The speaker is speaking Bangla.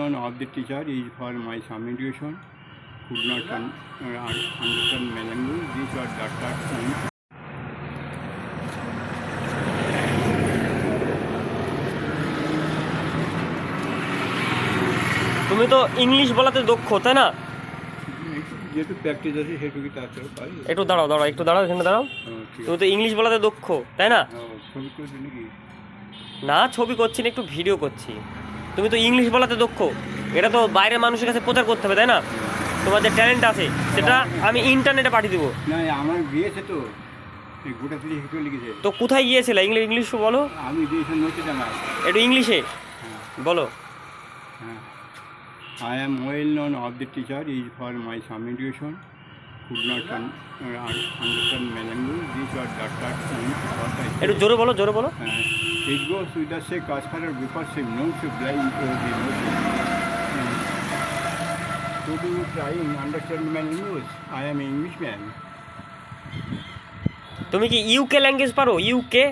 known of the teacher is for my some education. Could not understand my language. These are doctors and তুমি তো ইংলিশ বলাতে দক্ষ, তাই না? যেহেতু প্র্যাকটিস আছে সেটুকু তাছাড়া পারি। একটু দাঁড়াও, একটু দাঁড়াও, এখানে দাঁড়াও। ঠিক তুমি তো ইংলিশ বলাতে দক্ষ, তাই না? ছবি করছি নাকি? না, ছবি করছি না, একটু ভিডিও করছি। তুমি তো ইংলিশ বলাতে দক্ষ, এটা তো বাইরের মানুষের কাছে প্রচার করতে হবে, তাই না? তোমার যে ট্যালেন্ট আছে সেটা আমি ইন্টারনেটে পাঠিয়ে দেবো। না, আমার গিয়েছে তো এই গোটা থেকে হেঁটে লিখেছে। তো কোথায় গিয়েছিলে? ইংলিশ বলো, আমি দিয়েছি নথি জানাই। একটু ইংলিশে বলো। হ্যাঁ, I am well known of the teacher is for my some education. Could not understand my language. These are doctors and what I একটু জোরে বলো, জোরে বলো। It goes without say as far as because she knows to blind to the notice. To do trying understand my language. I am Englishman. তুমি কি ইউকে ল্যাঙ্গুয়েজ পারো? ইউকে